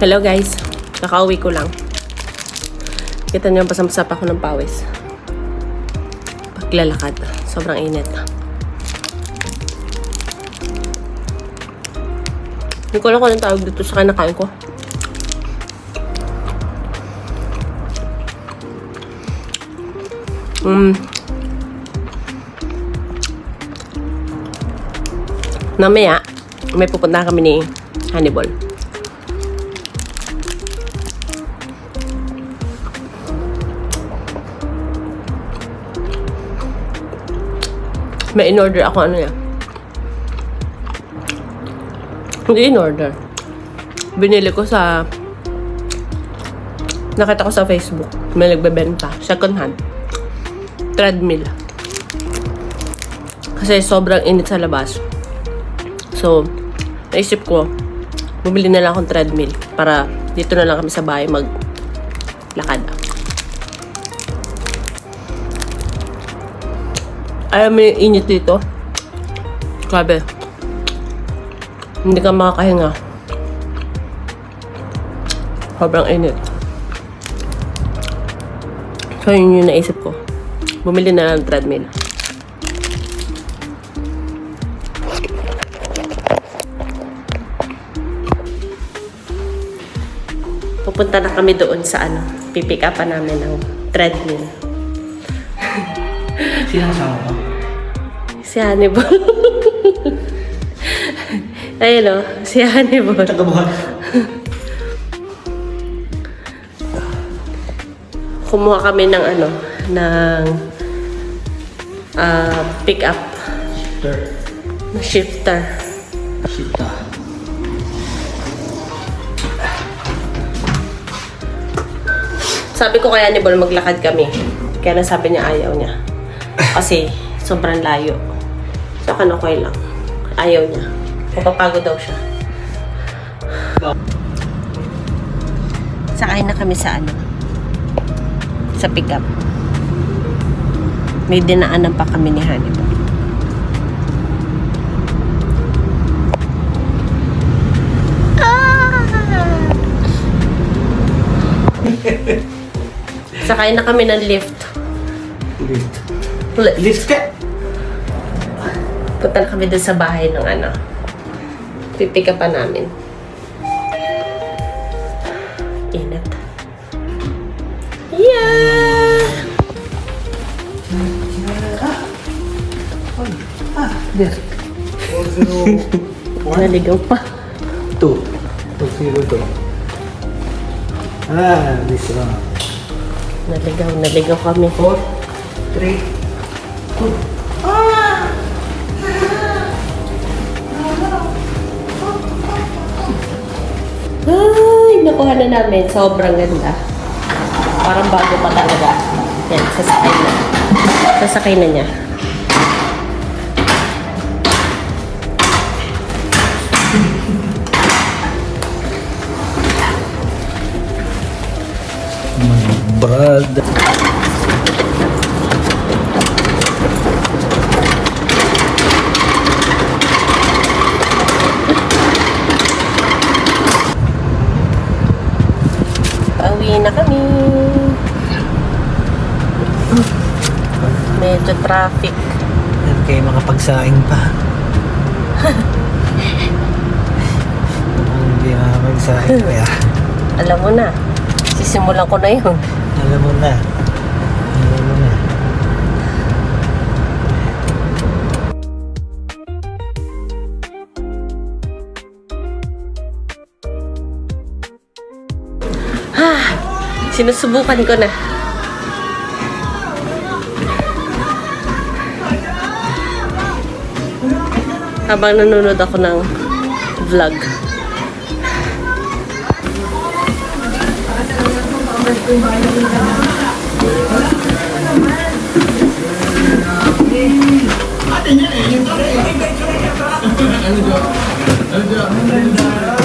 Hello guys, kakauwi ko lang. Kita niyo pasam-sap ako ng pawis. Paglalakad, sobrang init. Hindi ko alam kung anong tawag dito sa kinakain ko. Mamaya, may pupunta kami ni Hannibal. May in-order ako ano yan. Hindi in-order. Binili ko sa... Nakita ko sa Facebook. May nagbebenta. Second hand. Treadmill. Kasi sobrang init sa labas. So, naisip ko, bumili na lang akong treadmill para dito na lang kami sa bahay maglakad. Ay, may init dito. Grabe. Hindi ka makakahinga. Sobrang init. So, yun yung naisip ko. Bumili na lang ng treadmill. Pupunta na kami doon sa ano. Pipick up pa namin ng treadmill. Sino kasama ko? Si Hannibal. Ayun o, si Hannibal. Tagabuhat. Kumuha kami ng ano, ng pick up. Shifter. Shifter. Shifter. Sabi ko kay Hannibal maglakad kami. Kaya nasabi niya ayaw niya. Kasi sobrang layo. So, okay lang. Ayaw niya. Mapapagod daw siya. Sakay na kami sa ano. Sa pick-up. May dinaanan pa kami ni Hannibal. Sakay na kami ng lift. Lift. Lift ka? Punta na kami dun sa bahay ng ano. Pipick up pa namin. Init. Yeah! Yes. 401. Naligaw pa. 202. This one. Naligaw kami. 4, 3, 2. Ay, nakuha na namin. Sobrang ganda. Parang bago pa talaga. Yan, sasakay na. Sasakay na niya. My brother. Pauwi na kami. Medyo traffic. Yan kayo makapagsaing pa. Hindi makapagsaing kaya. Alam mo na. Sisimulan ko na yun. Alam mo na. Alam mo na. Sinusubukan ko na. Habang nanonood ako ng vlog. Ano